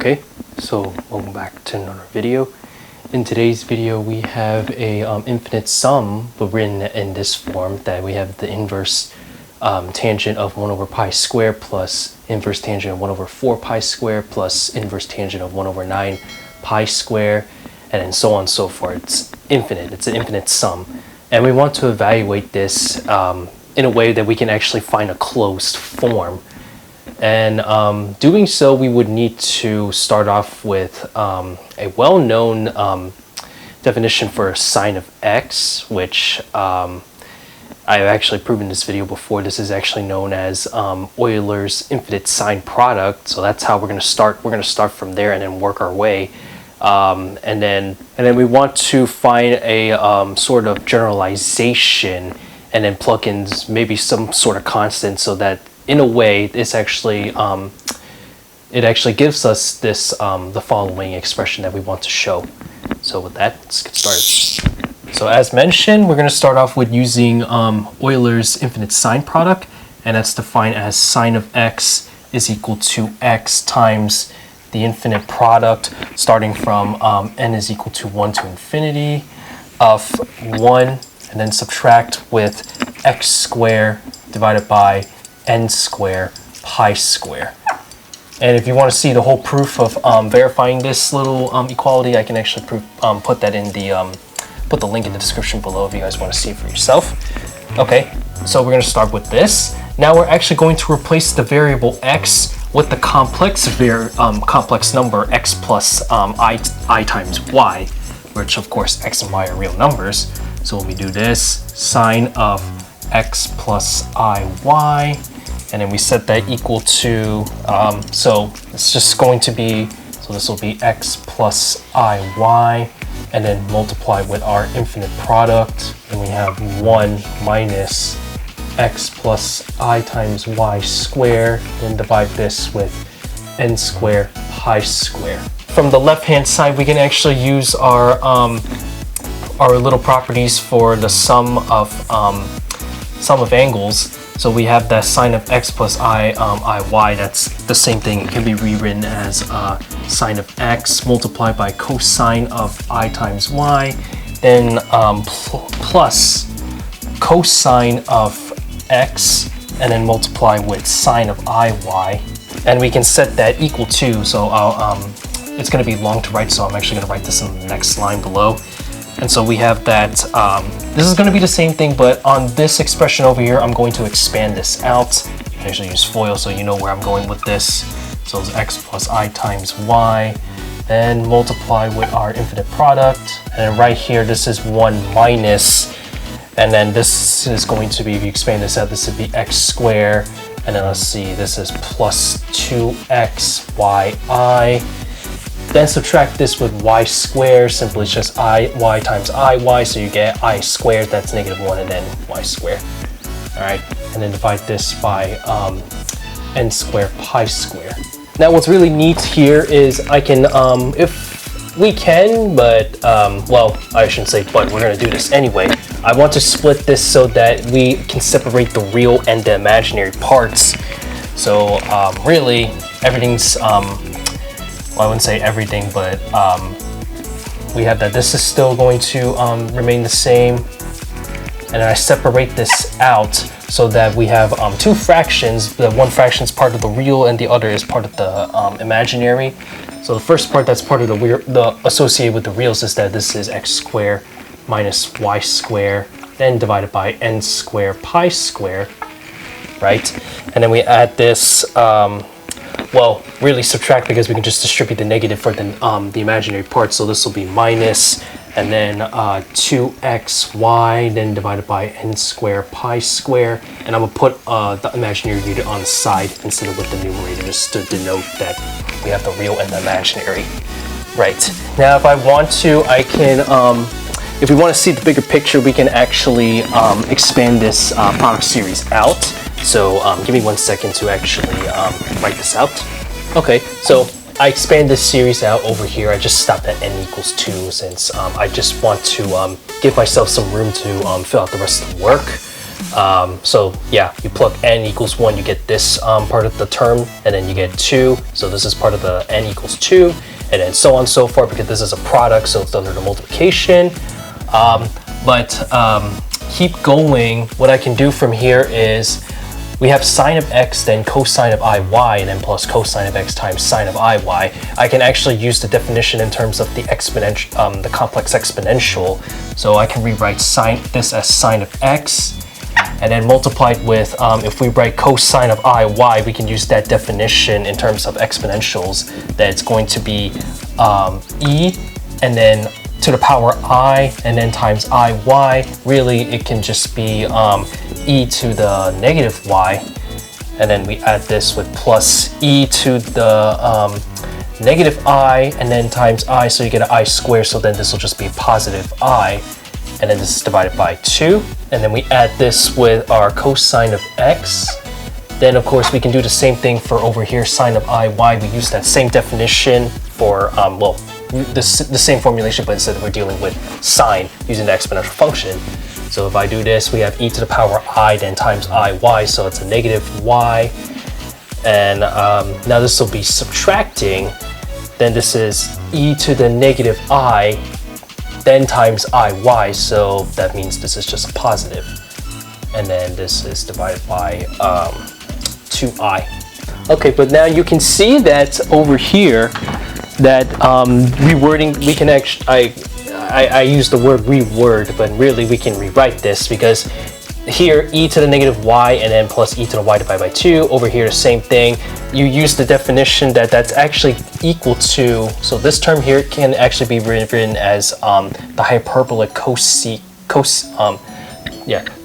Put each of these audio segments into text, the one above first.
Okay, so welcome back to another video. In today's video we have a infinite sum, but written in this form, that we have the inverse tangent of 1 over pi squared plus inverse tangent of 1 over 4 pi squared plus inverse tangent of 1 over 9 pi squared, and then so on and so forth. It's infinite, it's an infinite sum. And we want to evaluate this in a way that we can actually find a closed form. And doing so, we would need to start off with a well-known definition for sine of x, which I've actually proven in this video before. This is actually known as Euler's infinite sine product. So that's how we're going to start. We're going to start from there and then work our way. And then we want to find a sort of generalization, and then plug in maybe some sort of constant, so that in a way this actually it actually gives us this the following expression that we want to show. So with that, let's get started. So as mentioned, we're going to start off with using Euler's infinite sine product, and that's defined as sine of x is equal to x times the infinite product starting from n is equal to 1 to infinity of 1, and then subtract with x squared divided by n squared pi squared. And if you want to see the whole proof of verifying this little equality, I can actually put that in the put the link in the description below if you guys want to see it for yourself. Okay, so we're going to start with this. Now we're actually going to replace the variable x with the complex number x plus I times y, which of course x and y are real numbers. So when we do this, sine of x plus iy, and then we set that equal to, so it's just going to be, so this will be x plus iy, and then multiply with our infinite product, and we have 1 minus x plus I times y squared, and divide this with n squared pi squared. From the left hand side, we can actually use our little properties for the sum of angles. So we have that sine of x plus iy, that's the same thing. It can be rewritten as sine of x multiplied by cosine of I times y, then plus cosine of x, and then multiply with sine of iy. And we can set that equal to, so it's going to be long to write, so I'm actually going to write this in the next line below. And so we have that, this is going to be the same thing, but on this expression over here, I'm going to expand this out. I actually use FOIL so you know where I'm going with this. So it's x plus I times y, then multiply with our infinite product. And then right here, this is 1 minus, and then this is going to be, if you expand this out, this would be x squared. And then let's see, this is plus 2xyi. Then subtract this with y squared, simply it's just y times iy, so you get I squared, that's negative 1, and then y squared. Alright, and then divide this by n squared pi squared. Now what's really neat here is I can, if we can, but, well, I shouldn't say but, we're going to do this anyway. I want to split this so that we can separate the real and the imaginary parts. So really, everything's, well, I wouldn't say everything, but we have that this is still going to remain the same. And then I separate this out so that we have two fractions. The one fraction is part of the real and the other is part of the imaginary. So the first part that's part of the associated with the reals is that this is x squared minus y squared, then divided by n squared pi squared, right? And then we add this, well, really subtract, because we can just distribute the negative for the imaginary part. So this will be minus, and then 2xy, then divided by n squared pi squared. And I'm going to put the imaginary unit on the side instead of with the numerator, just to denote that we have the real and the imaginary. Right. Now if I want to, I can, if we want to see the bigger picture, we can actually expand this product series out. So give me 1 second to actually write this out. Okay, so I expand this series out over here. I just stopped at n equals 2 since I just want to give myself some room to fill out the rest of the work. So yeah, you plug n equals 1, you get this part of the term, and then you get 2. So this is part of the n equals 2, and then so on and so forth, because this is a product, so it's under the multiplication. Keep going. What I can do from here is we have sine of x, then cosine of iy, and then plus cosine of x times sine of iy. I can actually use the definition in terms of the exponential, the complex exponential. So I can rewrite this as sine of x, and then multiply it with, if we write cosine of iy, we can use that definition in terms of exponentials, that it's going to be e, and then to the power I, and then times iy. Really, it can just be e to the negative y, and then we add this with plus e to the negative I, and then times I, so you get an I squared, so then this will just be positive I, and then this is divided by 2, and then we add this with our cosine of x. Then of course we can do the same thing for over here, sine of iy. We use that same definition for, the same formulation, but instead we're dealing with sine using the exponential function. So if I do this, we have e to the power I, then times iy, so it's a negative y. And now this will be subtracting, then this is e to the negative I, then times iy, so that means this is just a positive. And then this is divided by 2i. Okay, but now you can see that over here, that rewording, we can actually, I use the word reword, but really we can rewrite this, because here e to the negative y and then plus e to the y divided by 2. Over here the same thing. You use the definition that that's actually equal to, so this term here can actually be written as the hyperbolic the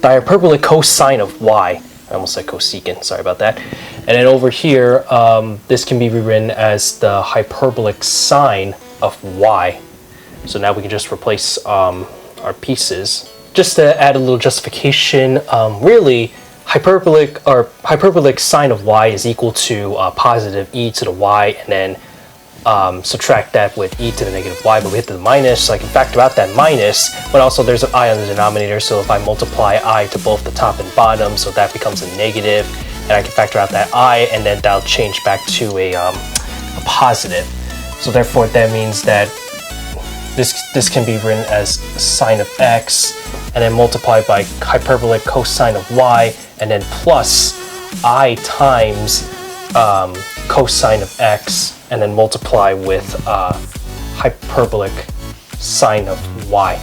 hyperbolic cosine of y. I almost said cosecant, sorry about that. And then over here, this can be rewritten as the hyperbolic sine of y. So now we can just replace our pieces. Just to add a little justification, really, hyperbolic sine of y is equal to positive e to the y, and then subtract that with e to the negative y, but we hit the minus, so I can factor out that minus, but also there's an I on the denominator, so if I multiply I to both the top and bottom, so that becomes a negative, and I can factor out that I, and then that'll change back to a positive. So therefore that means that this can be written as sine of x, and then multiplied by hyperbolic cosine of y, and then plus I times cosine of x, and then multiply with hyperbolic sine of y.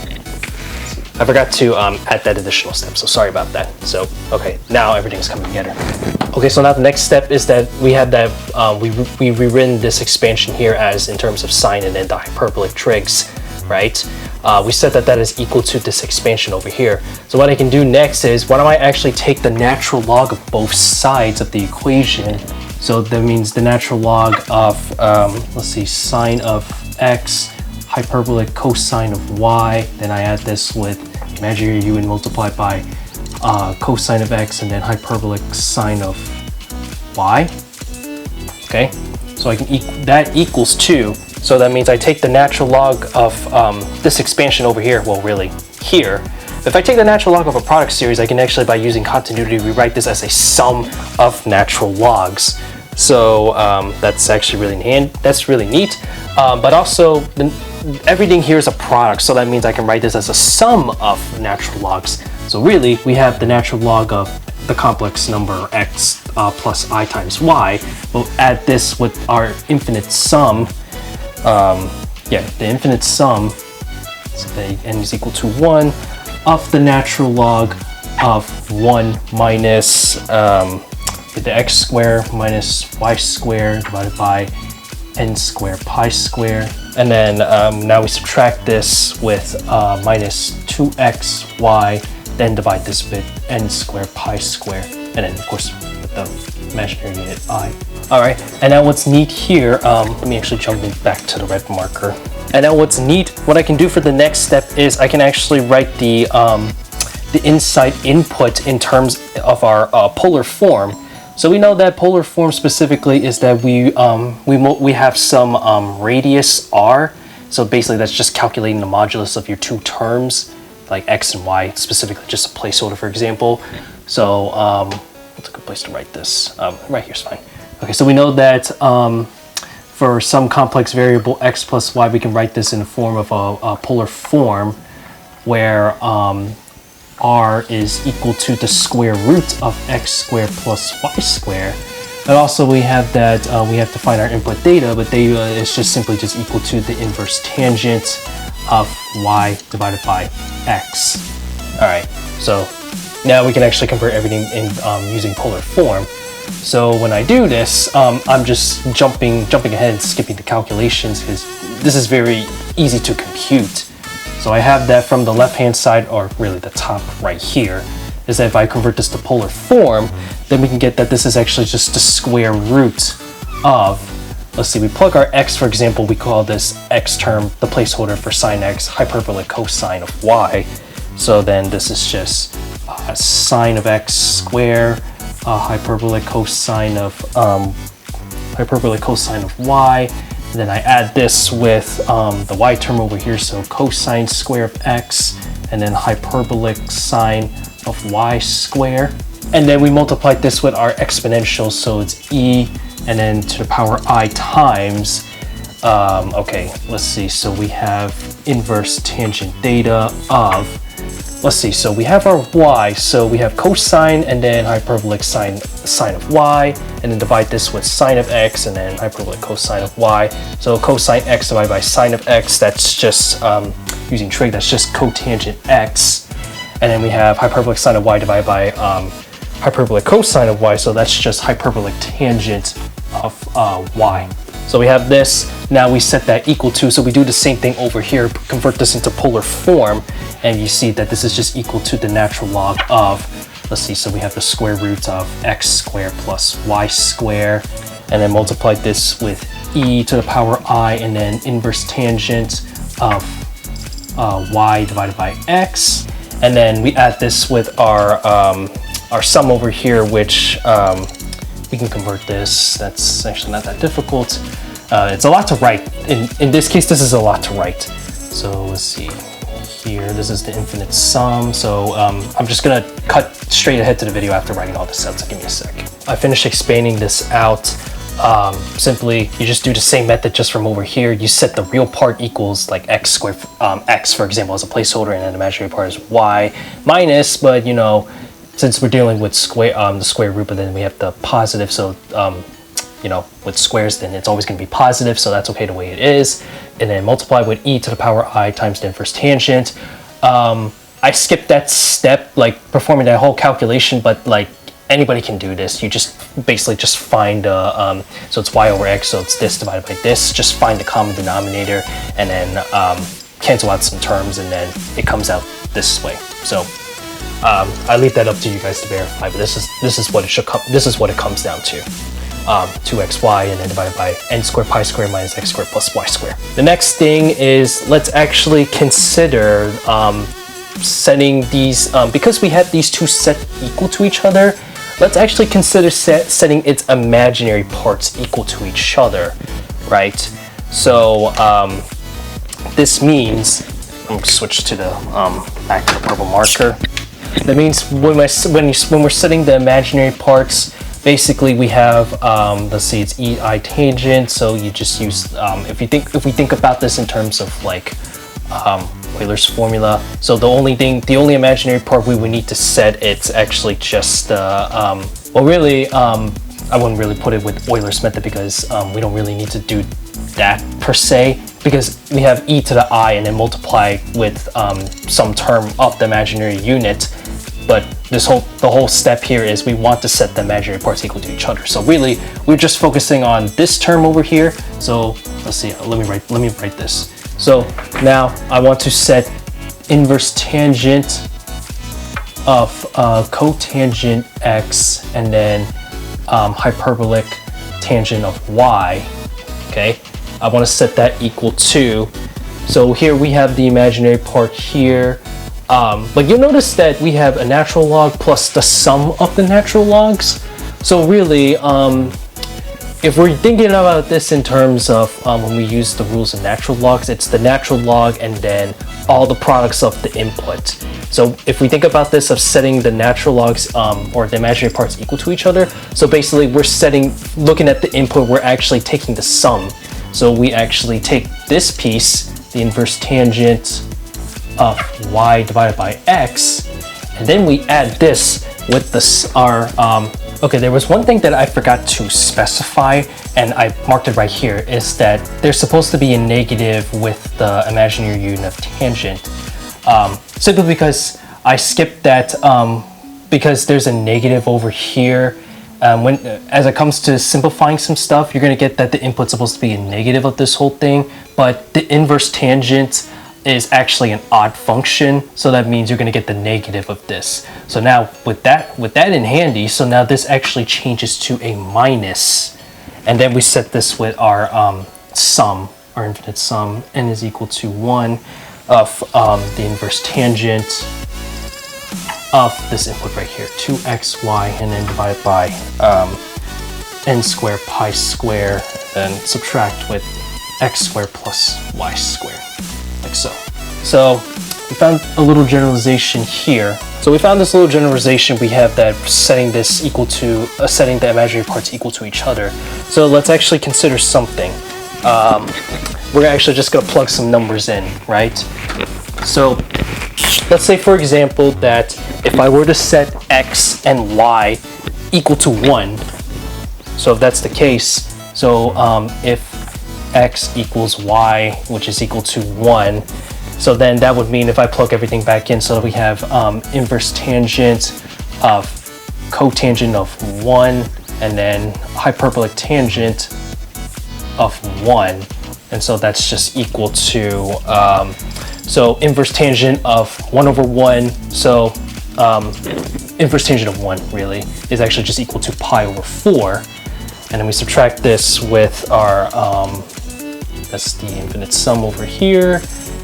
I forgot to add that additional step, so sorry about that. So, okay, now everything's coming together. Okay, so now the next step is that we have that, we rewritten this expansion here as in terms of sine and then the hyperbolic trigs, right? We said that that is equal to this expansion over here. So what I can do next is, why don't I actually take the natural log of both sides of the equation. So that means the natural log of, let's see, sine of x, hyperbolic cosine of y, then I add this with imaginary u and multiply by cosine of x, and then hyperbolic sine of y. Okay, so I can that equals 2. So that means I take the natural log of this expansion over here, well really here. If I take the natural log of a product series, I can actually, by using continuity, rewrite this as a sum of natural logs. So that's actually really neat. But also, everything here is a product, so that means I can write this as a sum of natural logs. So really, we have the natural log of the complex number x plus I times y. We'll add this with our infinite sum. The infinite sum, so that n is equal to 1, of the natural log of 1 minus the x squared minus y squared divided by n squared pi squared. And then now we subtract this with minus 2xy, then divide this with n squared pi squared, and then of course with the imaginary unit I. Alright, and now what's neat here, let me actually jump back to the red marker. And now what's neat, what I can do for the next step is I can actually write the inside input in terms of our polar form. So we know that polar form specifically is that we have some radius r. So basically that's just calculating the modulus of your two terms, like x and y, specifically just a placeholder for example. So what's a good place to write this? Right here's fine. Okay, so we know that for some complex variable x plus y, we can write this in the form of a polar form where r is equal to the square root of x squared plus y squared. And also we have that we have to find our input data, but data is just simply just equal to the inverse tangent of y divided by x. All right, so now we can actually convert everything in using polar form. So when I do this, I'm just jumping ahead and skipping the calculations because this is very easy to compute. So I have that from the left-hand side, or really the top right here, is that if I convert this to polar form, then we can get that this is actually just the square root of, let's see, we plug our x, for example, we call this x term the placeholder for sine x, hyperbolic cosine of y. So then this is just sine of x squared, hyperbolic cosine of y, and then I add this with the y term over here, so cosine square of x, and then hyperbolic sine of y square, and then we multiply this with our exponential, so it's e, and then to the power I times. Okay, let's see. So we have inverse tangent theta of. Let's see, so we have our y, so we have cosine and then hyperbolic sine of y, and then divide this with sine of x and then hyperbolic cosine of y. So cosine x divided by sine of x, that's just, using trig, that's just cotangent x. And then we have hyperbolic sine of y divided by hyperbolic cosine of y, so that's just hyperbolic tangent of y. So we have this, now we set that equal to, so we do the same thing over here, convert this into polar form, and you see that this is just equal to the natural log of, let's see, so we have the square root of x squared plus y squared, and then multiply this with e to the power I, and then inverse tangent of y divided by x, and then we add this with our sum over here, which we can convert this. That's actually not that difficult. It's a lot to write. In this case, this is a lot to write. So let's see here. This is the infinite sum. So I'm just gonna cut straight ahead to the video after writing all this out. So give me a sec. I finished expanding this out. Simply, you just do the same method just from over here. You set the real part equals like x squared, x for example, as a placeholder, and then the imaginary part is y minus. But you know, since we're dealing with the square root, but then we have the positive, so you know, with squares, then it's always going to be positive, so that's okay the way it is. And then multiply with e to the power I times the inverse tangent. I skipped that step, like performing that whole calculation, but like anybody can do this. You just basically just find so it's y over x, so it's this divided by this. Just find the common denominator, and then cancel out some terms, and then it comes out this way. So I leave that up to you guys to verify, but this is what it should come. This is what it comes down to: 2xy and then divided by n squared pi squared minus x squared plus y squared. The next thing is, let's actually consider setting these because we have these two set equal to each other. Let's actually consider setting its imaginary parts equal to each other, right? So this means, I'm gonna switch to the back to the purple marker. That means when we're setting the imaginary parts, basically we have let's see, it's ei tangent. So you just use if we think about this in terms of like Euler's formula. So the only imaginary part we would need to set, it's actually just well, really I wouldn't really put it with Euler's method, because we don't really need to do that per se, because we have e to the I and then multiply with some term of the imaginary unit. But the whole step here is we want to set the imaginary parts equal to each other. So really, we're just focusing on this term over here. So let's see, let me write this. So now I want to set inverse tangent of cotangent x and then hyperbolic tangent of y. Okay, I want to set that equal to. So here we have the imaginary part here. But you'll notice that we have a natural log plus the sum of the natural logs. So really, if we're thinking about this in terms of when we use the rules of natural logs, it's the natural log and then all the products of the input. So if we think about this of setting the natural logs or the imaginary parts equal to each other, so basically we're looking at the input, we're actually taking the sum. So we actually take this piece, the inverse tangent of y divided by x, and then we add this with okay, there was one thing that I forgot to specify, and I marked it right here, is that there's supposed to be a negative with the imaginary unit of tangent. Simply because I skipped that because there's a negative over here. As it comes to simplifying some stuff, you're going to get that the input's supposed to be a negative of this whole thing, but the inverse tangent is actually an odd function, so that means you're going to get the negative of this. So now with that in handy, so now this actually changes to a minus, and then we set this with our sum, our infinite sum, n is equal to 1 of the inverse tangent of this input right here, 2xy, and then divided by n squared pi square, then subtract with x squared plus y squared. Like so. So we found a little generalization here. So we found this little generalization. We have that setting this equal to setting the imaginary parts equal to each other. So let's actually consider something. We're actually just gonna plug some numbers in, right? So let's say, for example, that if I were to set x and y equal to 1, so if that's the case, so if x equals y, which is equal to 1, so then that would mean if I plug everything back in, so we have inverse tangent of cotangent of 1, and then hyperbolic tangent of 1, and so that's just equal to so inverse tangent of 1 over 1, so inverse tangent of 1 really is actually just equal to pi over 4, and then we subtract this with our that's the infinite sum over here,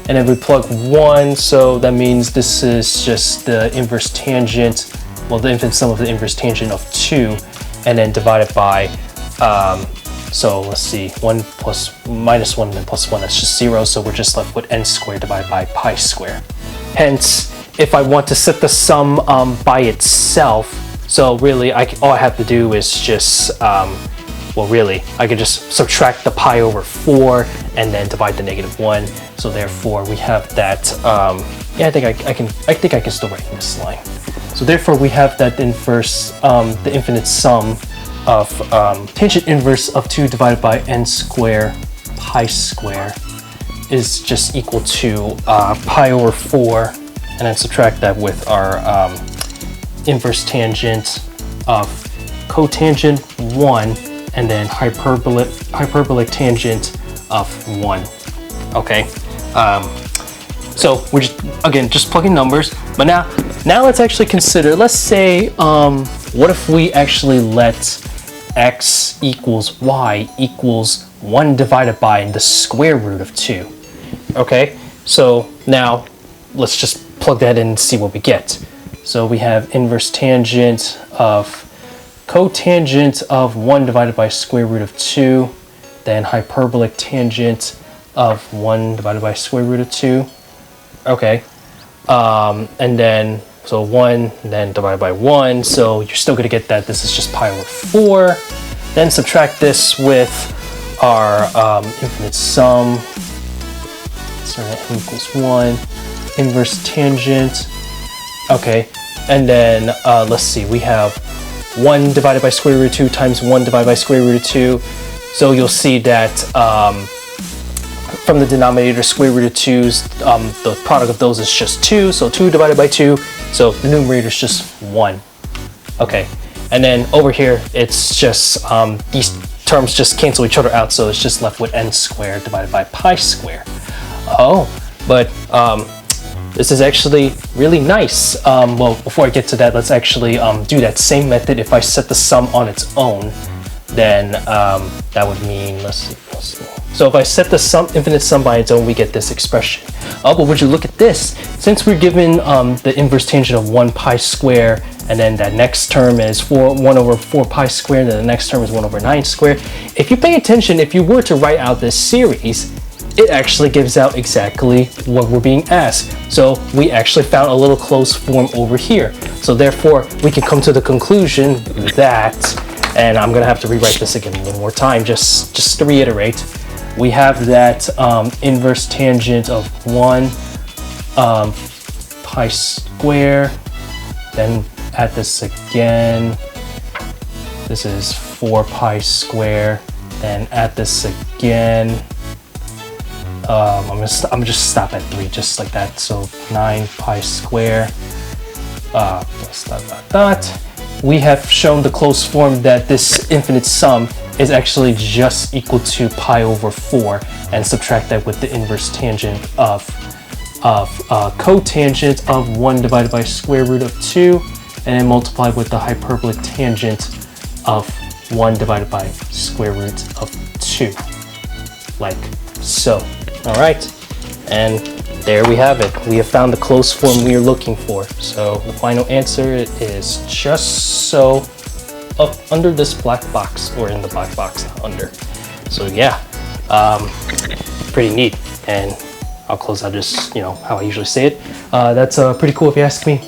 and then we plug 1, so that means this is just the inverse tangent, well, the infinite sum of the inverse tangent of 2, and then divided by so let's see, 1 plus minus 1 and then plus 1, that's just 0, so we're just left with n squared divided by pi squared. Hence, if I want to set the sum by itself, so really all I have to do is just well, really, I could just subtract the pi over 4 and then divide the negative 1. So therefore, we have that. Yeah, I think I can still write in this line. So therefore, we have that inverse, the infinite sum of tangent inverse of 2 divided by n square pi square is just equal to pi over 4, and then subtract that with our inverse tangent of cotangent 1. And then hyperbolic tangent of 1. Okay, so we're just plugging numbers. But now let's actually consider. Let's say, what if we actually let x equals y equals 1 divided by the square root of 2? Okay, so now let's just plug that in and see what we get. So we have inverse tangent of cotangent of 1 divided by square root of 2, then hyperbolic tangent of 1 divided by square root of 2. Okay, and then so 1 then divided by 1, so you're still going to get that this is just pi over 4. Then subtract this with our infinite sum, so that n equals 1, inverse tangent. Okay, and then let's see, we have 1 divided by square root of 2 times 1 divided by square root of 2. So you'll see that from the denominator, square root of 2's, the product of those is just 2. So 2 divided by 2. So the numerator is just 1. Okay. And then over here, it's just, these terms just cancel each other out. So it's just left with n squared divided by pi squared. Oh, but this is actually really nice. Well, before I get to that, let's actually do that same method. If I set the sum on its own, then that would mean, let's see. So if I set the infinite sum by its own, we get this expression. Oh, but would you look at this? Since we're given the inverse tangent of 1 pi square and then that next term is 1 over 4 pi squared, and then the next term is 1 over 9 squared. If you pay attention, if you were to write out this series, it actually gives out exactly what we're being asked. So we actually found a little closed form over here. So therefore, we can come to the conclusion that, and I'm gonna have to rewrite this again one more time, just to reiterate, we have that inverse tangent of 1 pi square, then add this again, this is 4 pi square, then add this again, I'm gonna just stop at 3, just like that. So 9 pi square, we have shown the closed form that this infinite sum is actually just equal to pi over 4, and subtract that with the inverse tangent of cotangent of 1 divided by square root of 2, and then multiply with the hyperbolic tangent of 1 divided by square root of 2, like so. All right, and there we have it. We have found the closed form we are looking for. So the final answer is just so up under this black box, or in the black box under. So yeah, pretty neat. And I'll close out just, how I usually say it. That's pretty cool if you ask me.